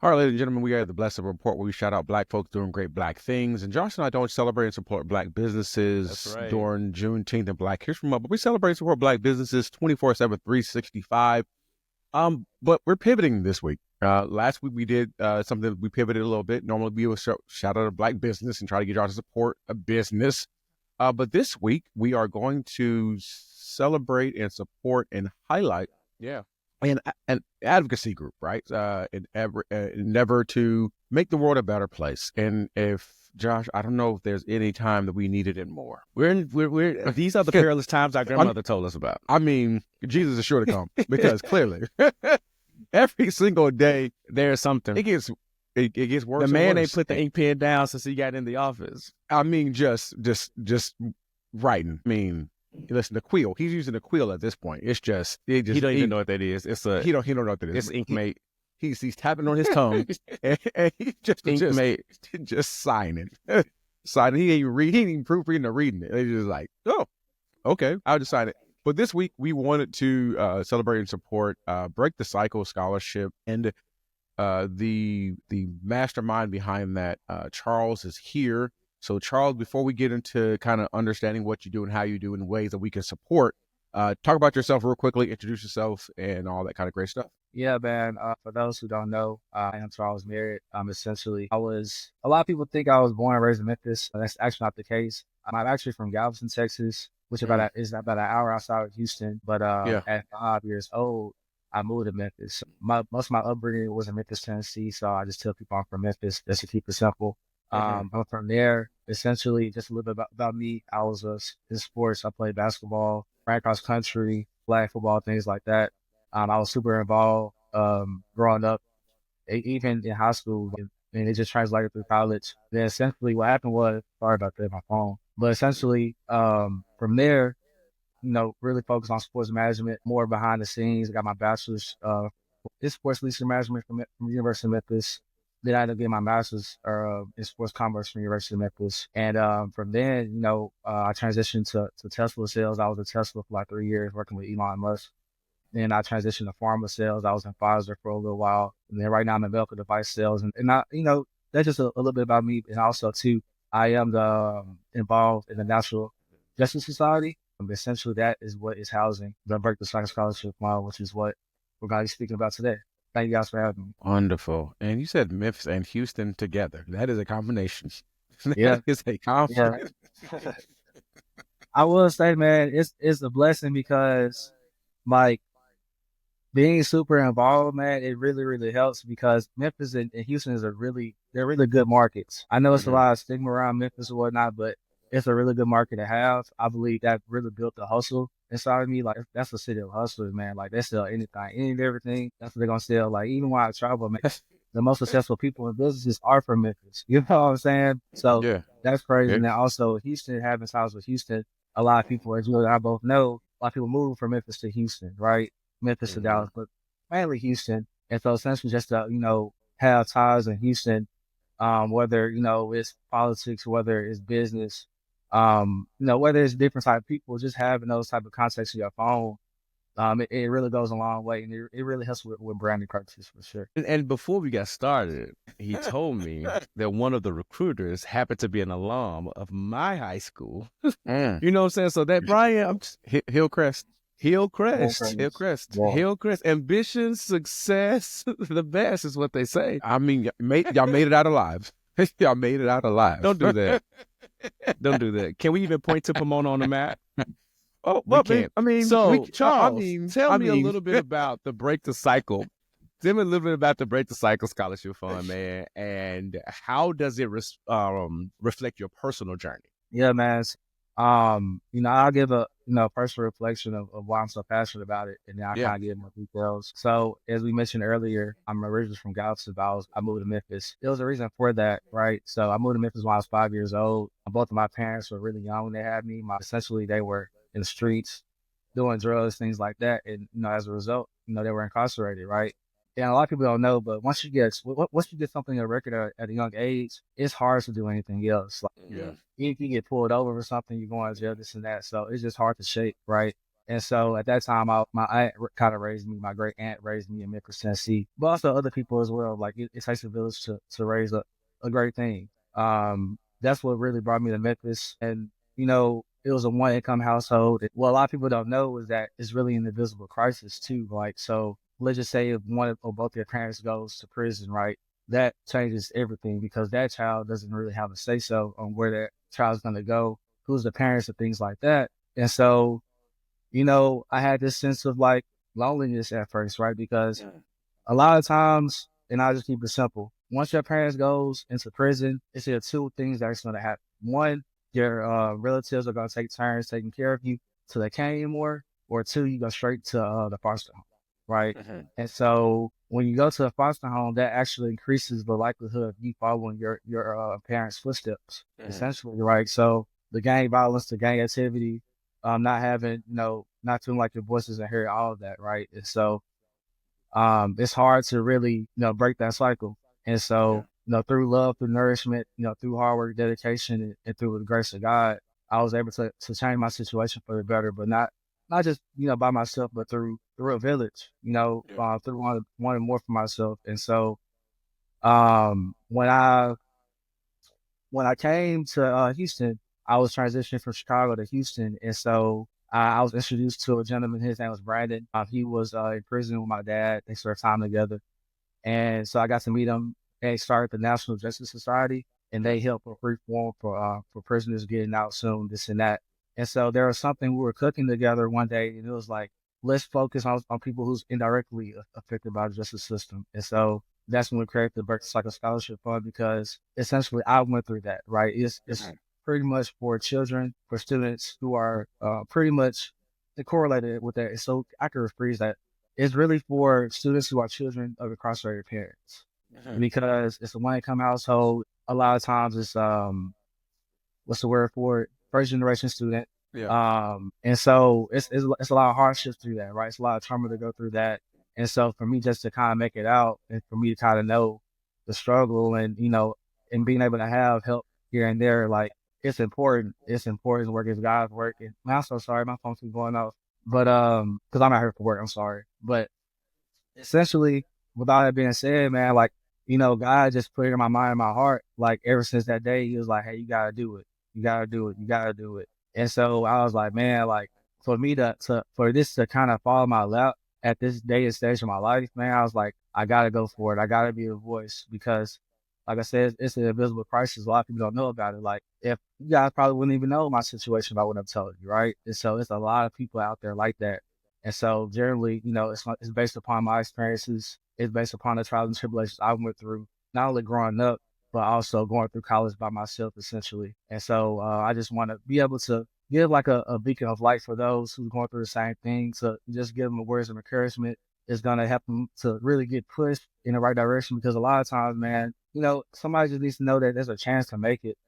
All right, ladies and gentlemen, we are the Blessed Report where we shout out Black folks doing great Black things. And Josh and I don't celebrate and support Black businesses That's right. during Juneteenth and Black History Month, but we celebrate and support Black businesses 24/7, 365. But we're pivoting this week. Last week we did something, we pivoted a little bit. Normally we would shout out a Black business and try to get y'all to support a business. But this week we are going to celebrate and support and highlight an advocacy group, right? Endeavor to make the world a better place. And if Josh, I don't know if there's any time that we needed it more. These are the perilous times our grandmother told us about. I mean, Jesus is sure to come because clearly every single day there's something. It gets worse. The man and ain't worse. put the ink pen down since he got in the office. I mean, just writing. I mean, listen, the quill. He's using the quill at this point. He don't even know what that is. He don't know what that is. It's Inkmate. He's tapping on his tongue and he's just signing. He ain't even proofreading or reading it. They're just like, oh, okay, I'll just sign it. But this week we wanted to celebrate and support Break the Cycle Scholarship, and the mastermind behind that, Charles, is here. So Charles, before we get into kind of understanding what you do and how you do in ways that we can support, talk about yourself real quickly, introduce yourself and all that kind of great stuff. Yeah, man. For those who don't know, I am Charles Merritt. A lot of people think I was born and raised in Memphis. That's actually not the case. I'm actually from Galveston, Texas, which is about an hour outside of Houston. But at 5 years old, I moved to Memphis. Most of my upbringing was in Memphis, Tennessee. So I just tell people I'm from Memphis just to keep it simple. I'm from there. Essentially, just a little bit about me. I was in sports. I played basketball, ran cross country, flag football, things like that. I was super involved growing up, even in high school, and it just translated through college. Then essentially what happened was, sorry about that, my phone, but essentially from there, really focused on sports management, more behind the scenes. I got my bachelor's in sports leadership management from the University of Memphis. Then I ended up getting my master's in sports commerce from the University of Memphis. And from then, I transitioned to Tesla sales. I was at Tesla for like 3 years working with Elon Musk. Then I transitioned to pharma sales. I was in Pfizer for a little while. And then right now I'm in medical device sales. And I, that's just a little bit about me. And also, too, I am involved in the Natural Justice Society. Essentially, that is what is housing the Break the Cycle Scholarship model, which is what we're going to be speaking about today. Thank you guys for having me. Wonderful. And you said Memphis and Houston together. That is a combination. Yeah. That is a combination. Yeah. I will say, man, it's a blessing because, like, being super involved, man, it really, really helps because Memphis and Houston they're really good markets. I know it's a lot of stigma around Memphis and whatnot, but it's a really good market to have. I believe that really built the hustle inside of me. Like, that's a city of hustlers, man. Like, they sell anything, any and everything. That's what they're going to sell. Like, even when I travel, man, the most successful people in businesses are from Memphis. You know what I'm saying? So that's crazy. And then also Houston, having ties with Houston, a lot of people, as you and I both know, a lot of people move from Memphis to Houston, right? Memphis to Dallas, but mainly Houston. And so essentially just to, have ties in Houston, whether, it's politics, whether it's business, whether it's different type of people, just having those type of contacts in your phone, it really goes a long way, and it really helps with branding purposes for sure. And before we got started, he told me that one of the recruiters happened to be an alum of my high school. You know what I'm saying? So that Bryan, Hillcrest. Ambition, success, the best is what they say. I mean, y'all made it out alive. Y'all made it out alive. Don't do that. Don't do that. Can we even point to Pomona on the map? Oh, well, we can't. I mean, so Charles, tell me a little bit about the Break the Cycle. Tell me a little bit about the Break the Cycle Scholarship Fund, man, and how does it reflect your personal journey? Yeah, man. I'll give a personal reflection of why I'm so passionate about it, and then I'll kind of give more details. So, as we mentioned earlier, I'm originally from Galveston, but I moved to Memphis. There was a reason for that, right? So, I moved to Memphis when I was 5 years old. Both of my parents were really young when they had me. Essentially, they were in the streets doing drugs, things like that, and as a result, they were incarcerated, right? And a lot of people don't know, but once you get something on record at a young age, it's hard to do anything else. Like, if you get pulled over for something, you're going to jail, this and that. So it's just hard to shake, right? And so at that time, my aunt kind of raised me. My great aunt raised me in Memphis, Tennessee, but also other people as well. Like it takes a village to raise a great thing. That's what really brought me to Memphis. And, it was a one income household. What a lot of people don't know is that it's really an invisible crisis too. Like, so let's just say if one or both their parents goes to prison, right? That changes everything because that child doesn't really have a say so on where that child's going to go, who's the parents and things like that. And so, I had this sense of like loneliness at first, right? Because a lot of times, and I'll just keep it simple. Once your parents goes into prison, it's either two things that's going to happen. One, your relatives are going to take turns taking care of you till they can't anymore. Or two, you go straight to the foster home, right? Mm-hmm. And so when you go to a foster home, that actually increases the likelihood of you following your parents' footsteps, essentially, right? So the gang violence, the gang activity, not having, not feeling like your voice isn't heard, all of that, right? And so it's hard to really, break that cycle. And so, through love, through nourishment, through hard work, dedication, and through the grace of God, I was able to change my situation for the better, but not just, by myself, but through a village, through wanting more for myself. And so, when I came to Houston, I was transitioning from Chicago to Houston. And so I was introduced to a gentleman. His name was Bryan. He was in prison with my dad. They spent time together. And so I got to meet him. They started the National Justice Society, and they help with reform for prisoners getting out soon, this and that. And so there was something we were cooking together one day, and it was like, let's focus on people who's indirectly affected by the justice system. And so that's when we created the Break the Cycle Scholarship Fund, because essentially I went through that, right? It's pretty much for children, for students who are pretty much correlated with that. So I could rephrase that. It's really for students who are children of incarcerated parents, because it's a one income household. A lot of times it's what's the word for it? First generation student. Yeah. And so it's a lot of hardships through that, right? It's a lot of trauma to go through that. And so for me just to kind of make it out, and for me to kind of know the struggle, and and being able to have help here and there, like it's important. It's important. Work is God's work. And I'm so sorry, my phone keeps going off. But because I'm not here for work, I'm sorry. But essentially, with all that being said, man, like, God just put it in my mind and my heart. Like ever since that day, he was like, hey, you gotta do it. You gotta do it. You gotta do it. And so I was like, man, like for me for this to kind of fall in my lap at this day and stage of my life, man, I was like, I gotta go for it. I gotta be a voice, because like I said, it's an invisible crisis. A lot of people don't know about it. Like, if you guys probably wouldn't even know my situation if I wouldn't have told you, right? And so it's a lot of people out there like that. And so generally, it's based upon my experiences. It's based upon the trials and tribulations I went through, not only growing up, but also going through college by myself, essentially. And so I just want to be able to give like a beacon of light for those who are going through the same thing, to just give them words of encouragement. Is going to help them to really get pushed in the right direction, because a lot of times, man, somebody just needs to know that there's a chance to make it.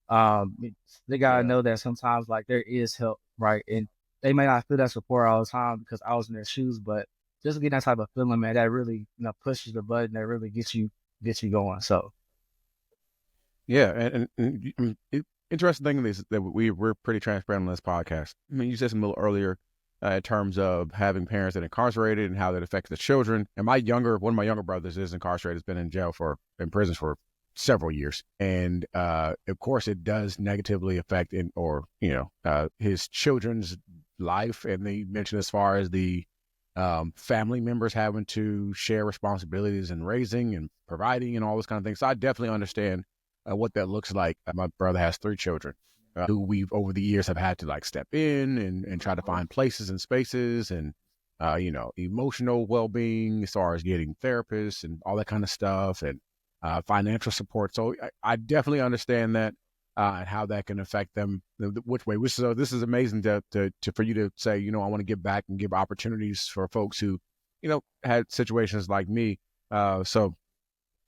They gotta know that sometimes, like, there is help, right? And they may not feel that support all the time, because I was in their shoes, but just getting that type of feeling, man, that really, pushes the button, that really gets you going. So, Yeah, and interesting thing is that we're pretty transparent on this podcast. I mean, you said something a little earlier in terms of having parents that are incarcerated and how that affects the children. And one of my younger brothers is incarcerated, has been in prison for several years. And of course it does negatively affect his children's life. And they mentioned as far as the family members having to share responsibilities in raising and providing and all this kind of thing. So I definitely understand what that looks like. My brother has 3 children. Who we've over the years have had to like step in and try to find places and spaces and emotional well-being as far as getting therapists and all that kind of stuff, and financial support. So I definitely understand that and how that can affect them which way. So this is amazing to for you to say, I want to give back and give opportunities for folks who had situations like me. So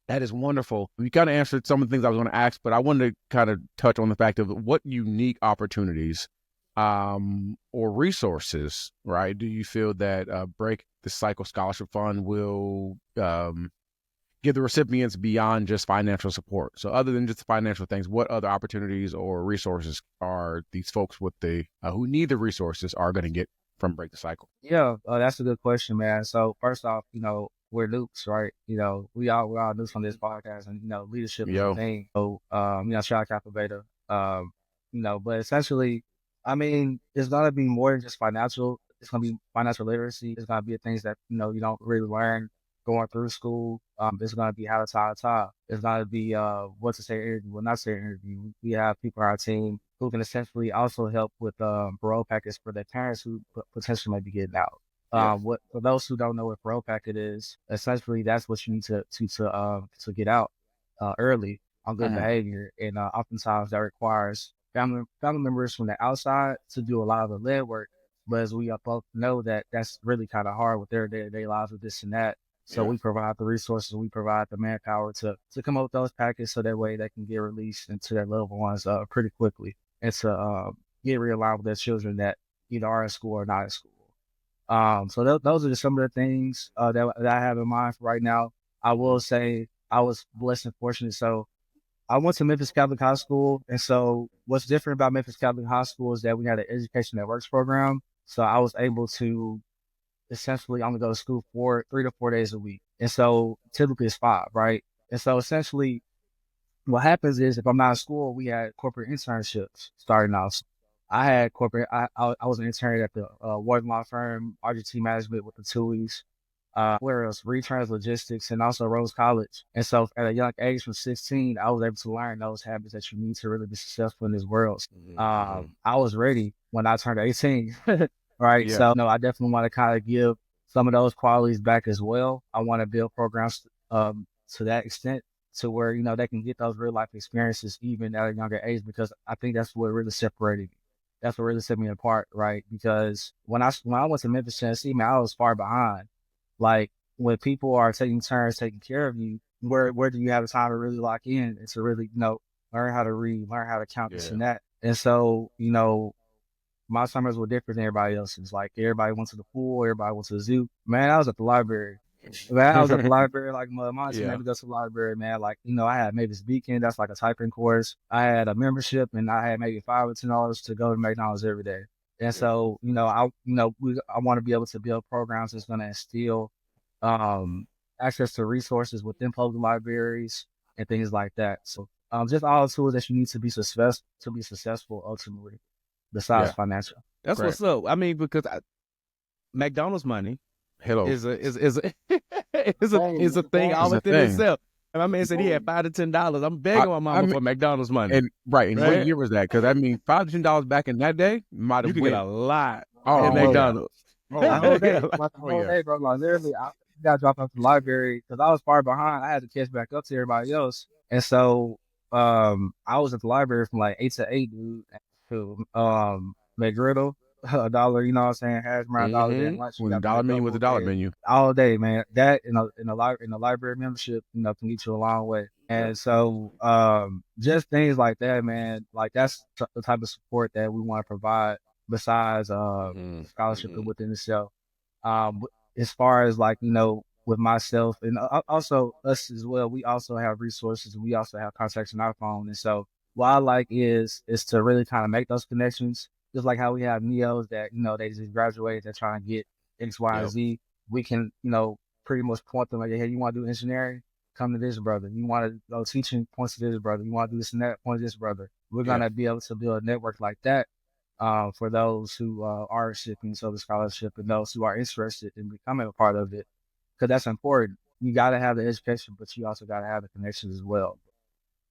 that is wonderful. You kind of answered some of the things I was going to ask, but I wanted to kind of touch on the fact of what unique opportunities or resources, right, do you feel that Break the Cycle Scholarship Fund will give the recipients beyond just financial support? So other than just financial things, what other opportunities or resources are these folks with who need the resources are going to get from Break the Cycle? Yeah, that's a good question, man. So first off, we're newbs, right? We're all newbs on this podcast, and leadership is a thing. So shout out Kappa Beta. But essentially, I mean, it's gonna be more than just financial. It's gonna be financial literacy. It's gonna be things that you don't really learn going through school. It's gonna be how to tie a tie. It's gonna be what to say in interview, what not to say in interview. We have people on our team who can essentially also help with parole packets for their parents who potentially might be getting out. What for those who don't know what parole packet is, essentially that's what you need to get out early on good behavior, and oftentimes that requires family members from the outside to do a lot of the lead work. But as we both know, that's really kind of hard with their day-to-day lives with this and that. So we provide the resources, we provide the manpower to come up with those packets, so that way they can get released into their loved ones pretty quickly, and to get realigned with their children that either are in school or not in school. So those are just some of the things that I have in mind for right now. I will say I was blessed and fortunate. So I went to Memphis Catholic High School, and so what's different about Memphis Catholic High School is that we had an education that works program. So I was able to essentially only go to school for 3 to 4 days a week. And so typically it's 5, right? And so essentially what happens is if I'm not in school, we had corporate internships starting out. I had corporate, I was an intern at the Warden Law Firm, RGT Management with the TUIs, where else? Retrans Logistics, and also Rose College. And so at a young age from 16, I was able to learn those habits that you need to really be successful in this world. I was ready when I turned 18. Right. Yeah. So, I definitely want to kind of give some of those qualities back as well. I want to build programs to that extent, to where, they can get those real life experiences even at a younger age, because I think that's what really separated me. That's what really set me apart. Right. Because when I went to Memphis, Tennessee, man, I was far behind. Like, when people are taking turns taking care of you, where do you have the time to really lock in and to really, learn how to read, learn how to count this and that. And so, my summers were different than everybody else's. Like, everybody went to the pool, everybody went to the zoo. Man, I was at the library. Man, I was at the library. Like, my mom made me go to the library, man. Like, I had Mavis Beacon. That's like a typing course. I had a membership, and I had maybe $5 or $10 to go to McDonald's every day. And so, I want to be able to build programs that's going to instill access to resources within public libraries and things like that. So, just all the tools that you need to be successful ultimately, besides financial. That's what's up. I mean, because McDonald's money is a thing all within itself. And my man said he had $5 to $10. I'm begging my mama for McDonald's money. And what year was that? Because I mean, $5 to $10 back in that day might have you could get a lot at McDonald's. My whole day, bro. Like, literally, I got dropped off the library because I was far behind. I had to catch back up to everybody else, and so I was at the library from like 8 to 8, dude. To McGriddle, $1, you know what I'm saying? Hash brown $1 at lunch. When the dollar menu was a dollar menu all day, man. That in the library membership, can get you a long way. And so just things like that, man. Like, that's the type of support that we want to provide besides scholarship within itself. As far as, like, with myself and also us as well, we also have resources. We also have contacts on our phone, and so what I like is to really kind of make those connections, just like how we have neos that, they just graduated, they're trying to get X, Y, and Z. We can, pretty much point them like, hey, you want to do engineering? Come to this brother. You want to go teaching? Point to this brother. You want to do this and that? Point to this brother. We're going to be able to build a network like that for those who are recipients of the scholarship and those who are interested in becoming a part of it, because that's important. You got to have the education, but you also got to have the connections as well.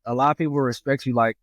A lot of people respect you. Like,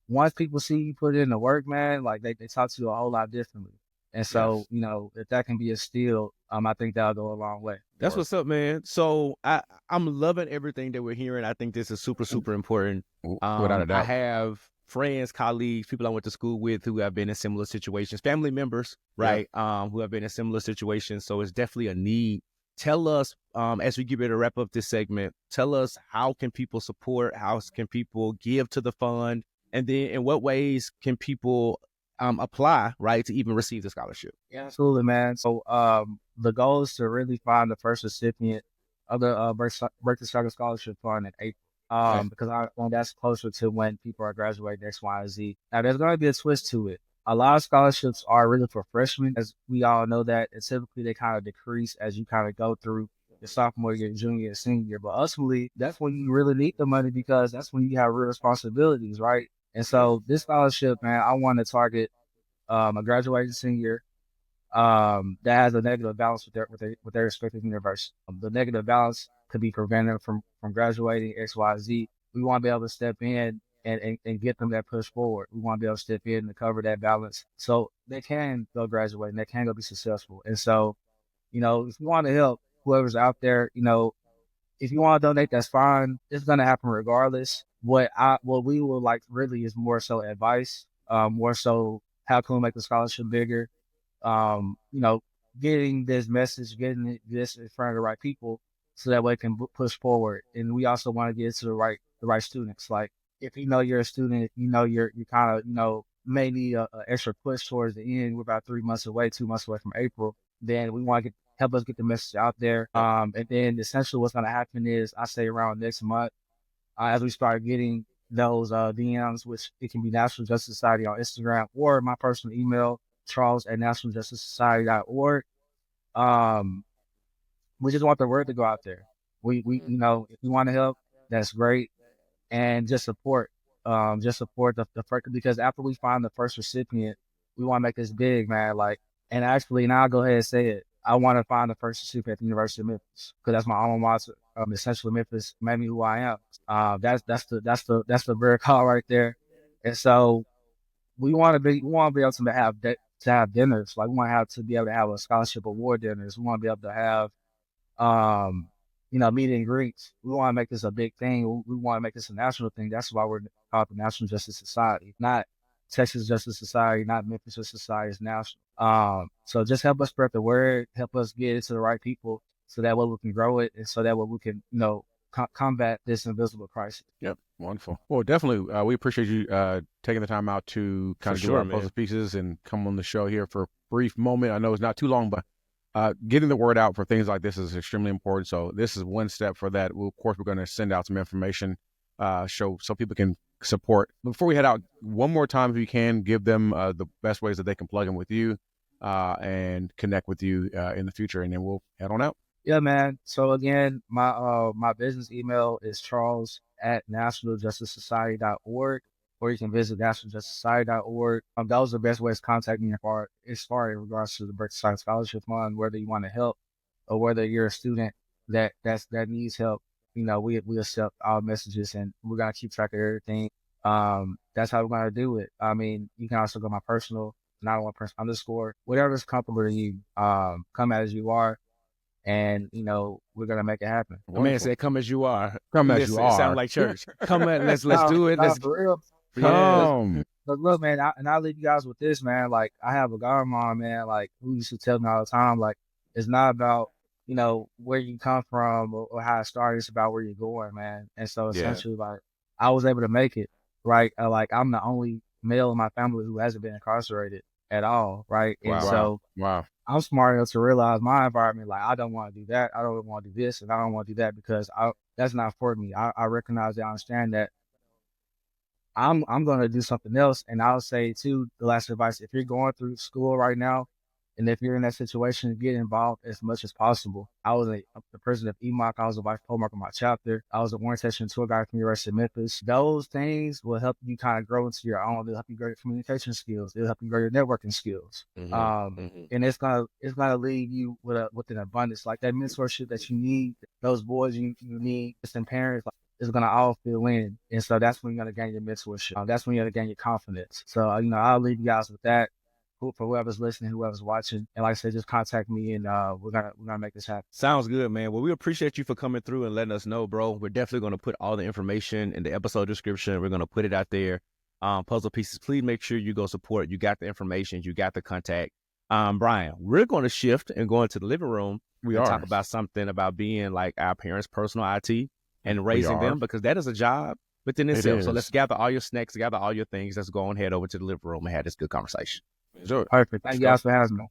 once people see you put in the work, man, like, they talk to you a whole lot differently. And so, if that can be instilled, I think that'll go a long way. That's what's up, man. So I'm loving everything that we're hearing. I think this is super, super important. Without a doubt. I have friends, colleagues, people I went to school with who have been in similar situations, family members, right? Who have been in similar situations. So it's definitely a need. Tell us, as we get ready to wrap up this segment, tell us, how can people support? How can people give to the fund? And then in what ways can people apply, right, to even receive the scholarship? Yeah, absolutely, man. So the goal is to really find the first recipient of the Break the Cycle Scholarship Fund in April. Because I think that's closer to when people are graduating X, Y, and Z. Now, there's going to be a twist to it. A lot of scholarships are really for freshmen, as we all know that, and typically they kind of decrease as you kind of go through your sophomore year, junior, and senior year. But ultimately, that's when you really need the money because that's when you have real responsibilities, right? And so this scholarship, man, I want to target a graduating senior that has a negative balance with their respective university. The negative balance could be prevented from graduating XYZ. We want to be able to step in and get them that push forward. We want to be able to step in and cover that balance so they can go graduate and they can go be successful. And so, if you want to help whoever's out there, if you want to donate, that's fine. It's gonna happen regardless. What we would like really is more so advice, more so how can we make the scholarship bigger, um, you know, getting this message, getting this in front of the right people, so that way it can push forward. And we also want to get it to the right students. Like if you know you're a student, if you know you're kind of may need a extra push towards the end. We're about 2 months away from April. Then we want to help us get the message out there. And then essentially what's going to happen is I say around next month, as we start getting those DMs, which it can be National Justice Society on Instagram or my personal email, charles@nationaljusticesociety.org. Um, we just want the word to go out there. We if you want to help, that's great. And just support the first, because after we find the first recipient, we want to make this big, man. Like, and actually, now I'll go ahead and say it. I want to find the first recipient at the University of Memphis because that's my alma mater. Essentially, Memphis made me who I am. That's the very call right there. And so we want to be able to have dinners. Like we want to be able to have a scholarship award dinners. We want to be able to have meet and greets. We want to make this a big thing. We want to make this a national thing. That's why we're called the National Justice Society, not Texas Justice Society, not Memphis Justice Society. It's national. So just help us spread the word, help us get it to the right people, so that way we can grow it, and so that way we can, combat this invisible crisis. Yep, wonderful. Well, definitely, we appreciate you taking the time out to kind of do our puzzle pieces and come on the show here for a brief moment. I know it's not too long, but getting the word out for things like this is extremely important. So this is one step for that. Of course, we're going to send out some information, so people can support. Before we head out, one more time, if you can, give them the best ways that they can plug in with you and connect with you in the future, and then we'll head on out. Yeah, man. So again, my business email is charles@nationaljusticesociety.org, or you can visit nationaljusticesociety.org. Those are the best ways to contact me as far in regards to the Berkeley Science Scholarship Fund, whether you want to help or whether you're a student that needs help. We accept all messages, and we're gonna keep track of everything. That's how we're gonna do it. I mean, you can also go my personal, not one person _ whatever is comfortable to you. Come as you are. And we're gonna make it happen. The man said, "Come as you are." Come as you are. Sound like church. Come on, let's do it. Let's for real. Come. But look, man, I'll leave you guys with this, man. Like I have a godmom, man, like who used to tell me all the time, like it's not about where you come from or how it started. It's about where you're going, man. And so essentially, like I was able to make it, right? Like I'm the only male in my family who hasn't been incarcerated at all, right? Wow. And so I'm smart enough to realize my environment, like I don't want to do that. I don't want to do this, and I don't want to do that because that's not for me. I recognize and I understand that I'm going to do something else. And I'll say too, the last advice, if you're going through school right now, and if you're in that situation, get involved as much as possible. I was the president of EMOC. I was the vice promark of my chapter. I was an orientation tour guide from the University of Memphis. Those things will help you kind of grow into your own. They'll help you grow your communication skills. They'll help you grow your networking skills. And it's gonna leave you with an abundance, like that mentorship that you need. Those boys you need, and parents. It's gonna all fill in, and so that's when you're gonna gain your mentorship. That's when you're gonna gain your confidence. So I'll leave you guys with that. For whoever's listening, whoever's watching, and like I said, just contact me, and we're gonna make this happen. Sounds good, man. Well, we appreciate you for coming through and letting us know, bro. We're definitely gonna put all the information in the episode description. We're gonna put it out there. Puzzle pieces. Please make sure you go support. You got the information. You got the contact. Bryan, we're gonna shift and go into the living room. Talk about something about being like our parents' personal IT and raising them, because that is a job within itself. So let's gather all your snacks, gather all your things. Let's go and head over to the living room and have this good conversation. Perfect. Thank you guys for having me.